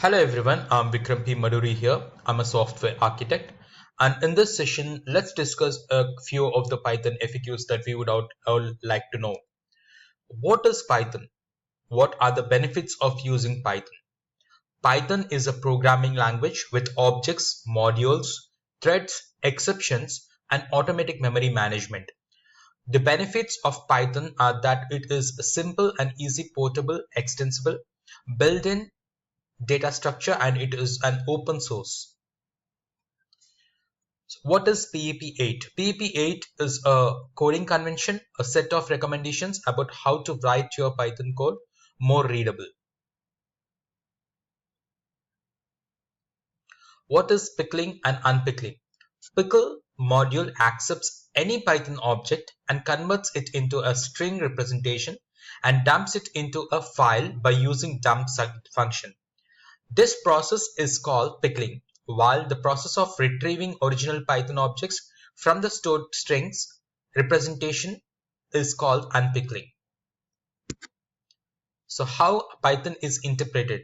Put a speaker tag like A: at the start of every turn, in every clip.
A: Hello everyone, I'm Vikram P. Maduri here. I'm a software architect, and in this session, let's discuss a few of the Python FAQs that we would all like to know. What is Python? What are the benefits of using Python? Python is a programming language with objects, modules, threads, exceptions, and automatic memory management. The benefits of Python are that it is simple and easy, portable, extensible, built-in data structure, and it is an open source. So what is PEP8? PEP8 is a coding convention, a set of recommendations about how to write your Python code more readable. What is pickling and unpickling? Pickle module accepts any Python object and converts it into a string representation and dumps it into a file by using dump function. This process is called pickling, while the process of retrieving original Python objects from the stored strings representation is called unpickling. So how Python is interpreted?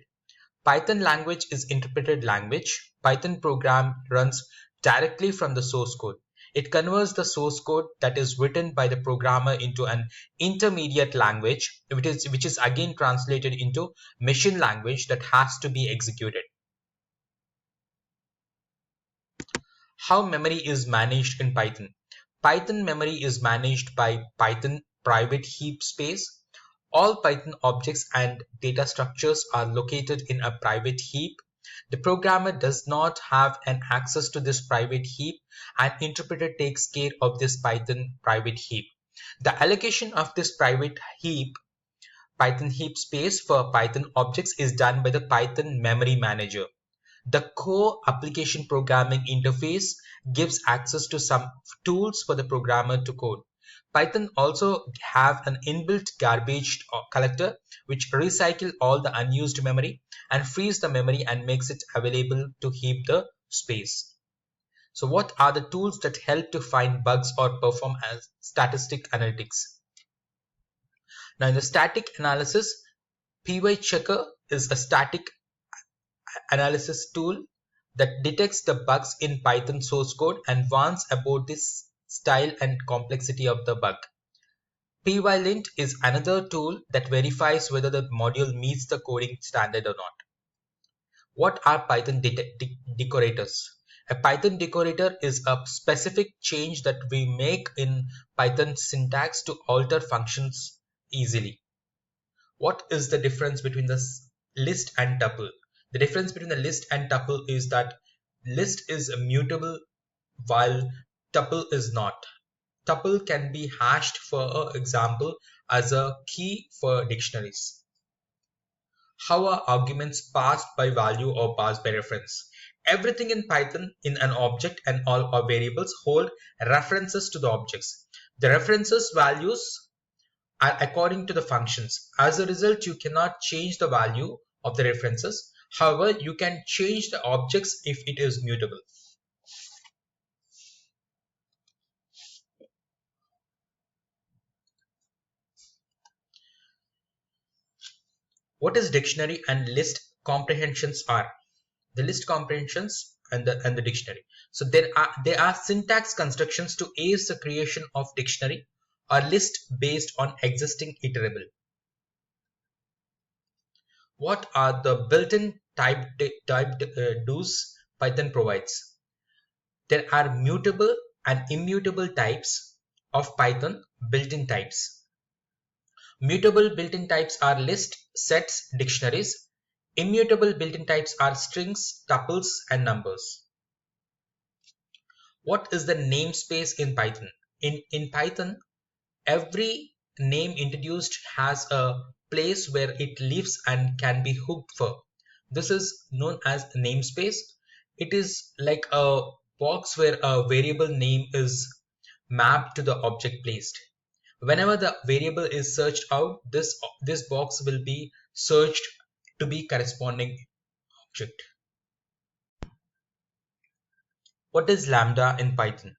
A: Python language is interpreted language. Python program runs directly from the source code. It converts the source code that is written by the programmer into an intermediate language, which is again translated into machine language that has to be executed. How memory is managed in Python? Python memory is managed by Python private heap space. All Python objects and data structures are located in a private heap. The programmer does not have an access to this private heap, and interpreter takes care of this Python private heap. The allocation of this private heap, Python heap space for Python objects is done by the Python memory manager. The core application programming interface gives access to some tools for the programmer to code. Python also have an inbuilt garbage collector which recycles all the unused memory and frees the memory and makes it available to heap the space. So what are the tools that help to find bugs or perform as statistic analytics? Now in the static analysis, PyChecker is a static analysis tool that detects the bugs in Python source code and warns about the style and complexity of the bug. PyLint is another tool that verifies whether the module meets the coding standard or not. What are Python decorators? A Python decorator is a specific change that we make in Python syntax to alter functions easily. What is the difference between the list and tuple? The difference between the list and tuple is that list is mutable while tuple is not. Tuple can be hashed, for example, as a key for dictionaries. How are arguments passed by value or passed by reference? Everything in Python in an object and all our variables hold references to the objects. The references values are according to the functions. As a result, you cannot change the value of the references. However, you can change the objects if it is mutable. What is dictionary and list comprehensions are? The list comprehensions and the dictionary. So there are syntax constructions to aid the creation of dictionary or list based on existing iterable. What are the built-in typed do's Python provides? There are mutable and immutable types of Python built-in types. Mutable built-in types are list, sets, dictionaries. Immutable built-in types are strings, tuples, and numbers. What is the namespace in Python? In Python, every name introduced has a place where it lives and can be hooked for. This is known as namespace. It is like a box where a variable name is mapped to the object placed. Whenever the variable is searched out, this box will be searched to be corresponding object. What is lambda in Python?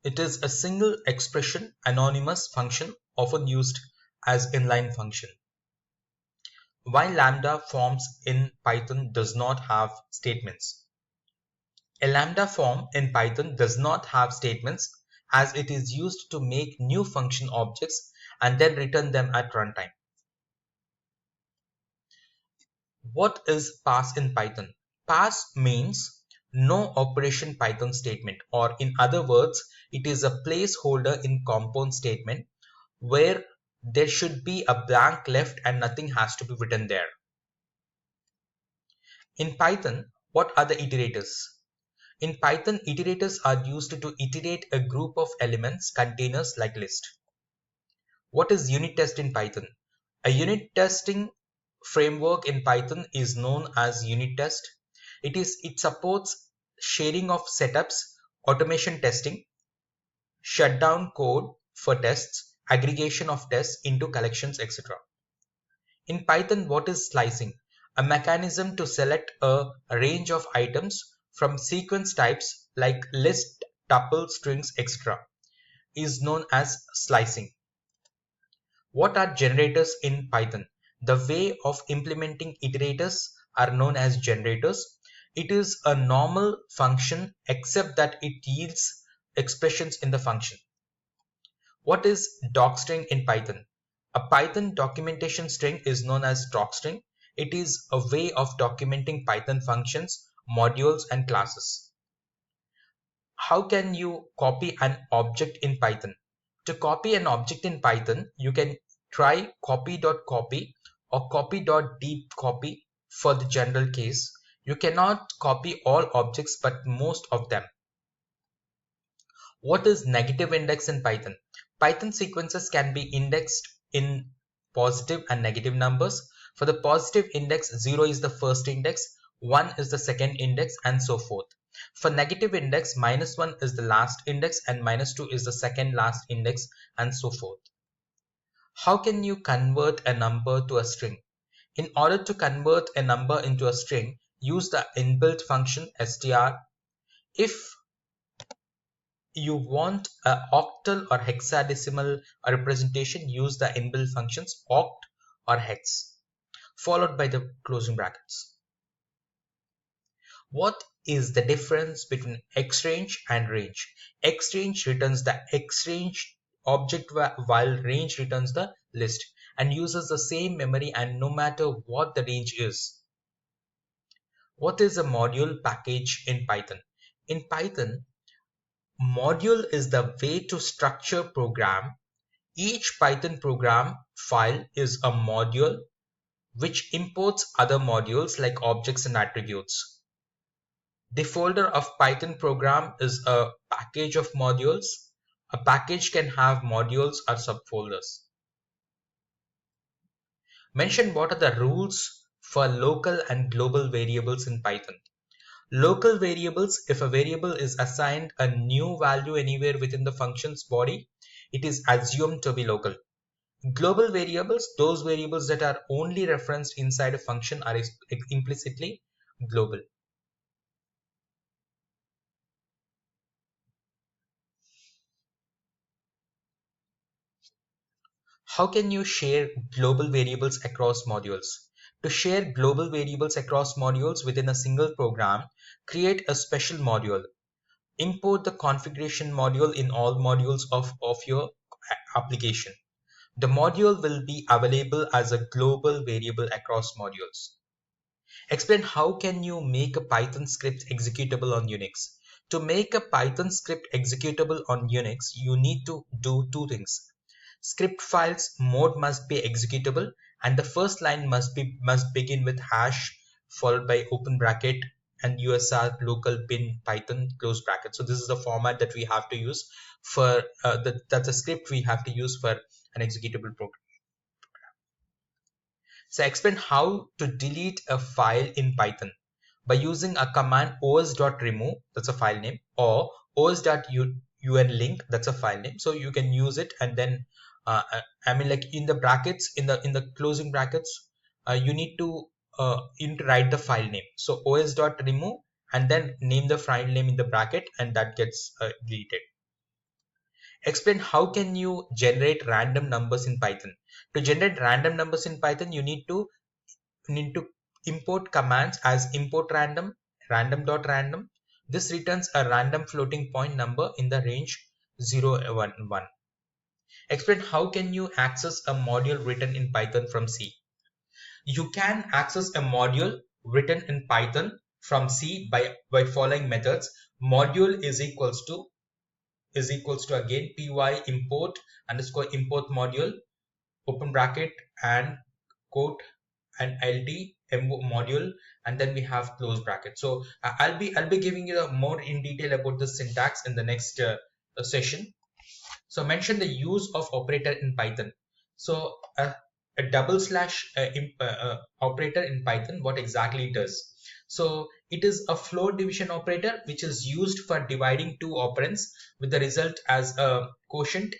A: It is a single expression anonymous function often used as inline function. Why lambda forms in Python does not have statements. A lambda form in Python does not have statements as it is used to make new function objects and then return them at runtime. What is pass in Python? Pass means no operation Python statement, or in other words, it is a placeholder in compound statement where there should be a blank left and nothing has to be written there. In Python, what are the iterators? In Python, iterators are used to iterate a group of elements, containers like list. What is unit test in Python? A unit testing framework in Python is known as unit test. It supports sharing of setups, automation testing, shutdown code for tests, aggregation of tests into collections, etc. In Python, what is slicing? A mechanism to select a range of items from sequence types like list, tuple, strings, etc. is known as slicing. What are generators in Python? The way of implementing iterators are known as generators. It is a normal function except that it yields expressions in the function. What is docstring in Python? A Python documentation string is known as docstring. It is a way of documenting Python functions, modules, and classes. How can you copy an object in Python? To copy an object in Python, you can try copy.copy or copy.deepcopy for the general case. You cannot copy all objects but most of them. What is negative index in Python? Python sequences can be indexed in positive and negative numbers. For the positive index, 0 is the first index, 1 is the second index, and so forth. For negative index, -1 is the last index and -2 is the second last index, and so forth. How can you convert a number to a string? In order to convert a number into a string, use the inbuilt function str. If you want an octal or hexadecimal representation, use the inbuilt functions oct or hex, followed by the closing brackets. What is the difference between XRANGE and range? XRANGE returns the XRANGE object while range returns the list and uses the same memory and no matter what the range is. What is a module package in Python? In Python, module is the way to structure program. Each Python program file is a module which imports other modules like objects and attributes. The folder of Python program is a package of modules. A package can have modules or subfolders. Mention what are the rules for local and global variables in Python. Local variables, if a variable is assigned a new value anywhere within the function's body, it is assumed to be local. Global variables, those variables that are only referenced inside a function, are implicitly global. How can you share global variables across modules? To share global variables across modules within a single program, create a special module. Import the configuration module in all modules of your application. The module will be available as a global variable across modules. Explain how can you make a Python script executable on Unix. To make a Python script executable on Unix, you need to do two things. Script files mode must be executable and the first line must begin with hash followed by open bracket and usr local bin python close bracket. So this is the format that we have to use for that's a script we have to use for an executable program. So explain how to delete a file in Python by using a command os.remove, that's a file name, or os.unlink, that's a file name. So you can use it and then I mean, like in the brackets, in the closing brackets, you need to write the file name. So os.remove and then name the file name in the bracket and that gets deleted. Explain how can you generate random numbers in Python. To generate random numbers in Python, you need to need to import commands as import random, random.random. This returns a random floating point number in the range 0, 1, 1. Explain how can you access a module written in Python from C. You can access a module written in Python from C by following methods. Module is equals to again py import underscore import module open bracket and quote and ld module, and then we have close bracket. So I'll be giving you more in detail about the syntax in the next session. So mention the use of operator in Python. So a double slash operator in Python, what exactly it does? So it is a float division operator which is used for dividing two operands with the result as a quotient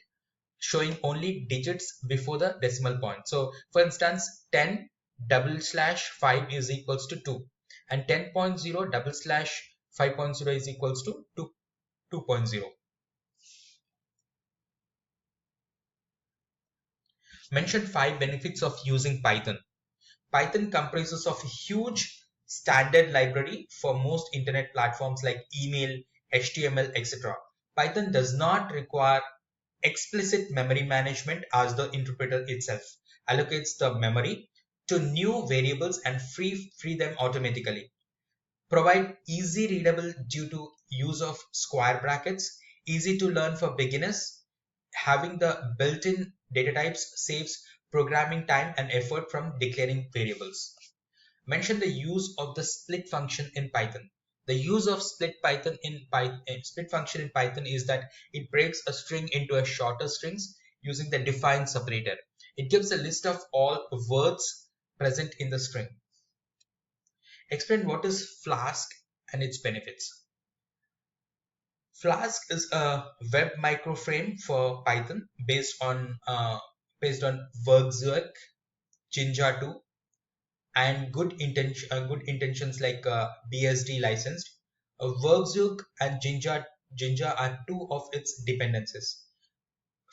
A: showing only digits before the decimal point. So for instance, 10 double slash 5 is equals to 2 and 10.0 double slash 5.0 is equals to 2.0. Mention 5 benefits of using Python. Python comprises of a huge standard library for most internet platforms like email, HTML, etc. Python does not require explicit memory management as the interpreter itself allocates the memory to new variables and free them automatically. Provide easy readable due to use of square brackets, easy to learn for beginners. Having the built-in data types saves programming time and effort from declaring variables. Mention the use of the split function in Python. The use of split function in Python is that it breaks a string into a shorter strings using the define separator. It gives a list of all words present in the string. Explain what is Flask and its benefits. Flask is a web microframe for Python based on Werkzeug, Jinja 2, and good intentions like BSD licensed. Werkzeug and Jinja are two of its dependencies.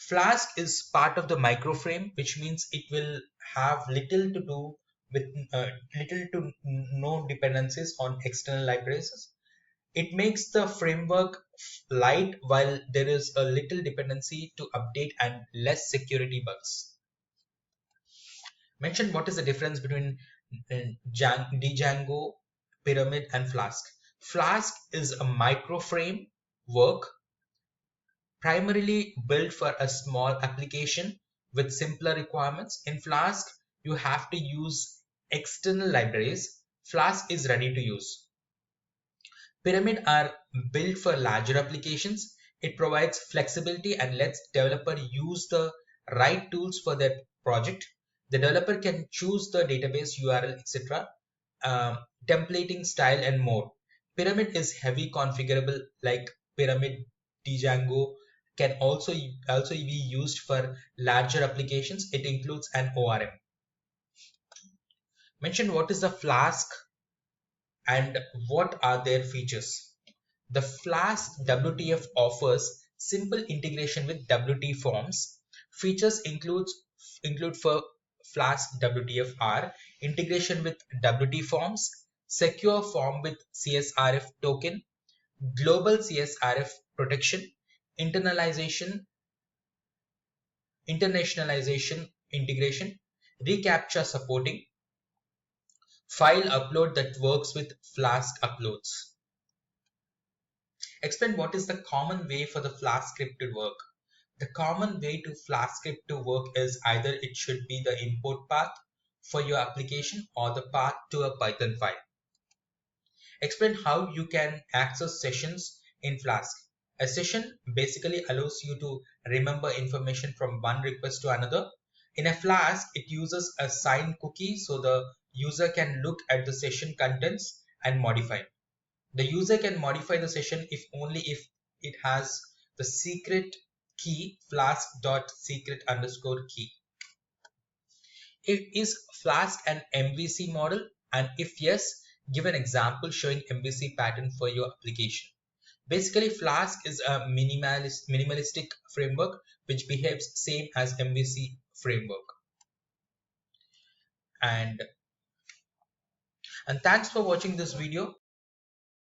A: Flask is part of the microframe, which means it will have little to do with little to no dependencies on external libraries. It makes the framework light while there is a little dependency to update and less security bugs. Mention what is the difference between DJANGO, Pyramid and Flask. Flask is a microframe work primarily built for a small application with simpler requirements. In Flask, you have to use external libraries. Flask is ready to use. Pyramid are built for larger applications. It provides flexibility and lets developer use the right tools for their project. The developer can choose the database URL, etc., templating style and more. Pyramid is heavy configurable like Pyramid DJANGO can also be used for larger applications. It includes an ORM. Mention what is the Flask and what are their features. The Flask WTF offers simple integration with WT forms. Features include for Flask WTF are integration with WT forms, secure form with CSRF token, global CSRF protection, internationalization integration, reCAPTCHA supporting, file upload that works with Flask uploads. Explain what is the common way for the Flask script to work. The common way to Flask script to work is either it should be the import path for your application or the path to a Python file. Explain how you can access sessions in Flask. A session basically allows you to remember information from one request to another. In a Flask, it uses a signed cookie so the user can look at the session contents and modify. The user can modify the session if only if it has the secret key flask.secret_key. Is Flask an MVC model? And if yes, give an example showing MVC pattern for your application. Basically, Flask is a minimalistic framework which behaves same as MVC framework. And And thanks for watching this video.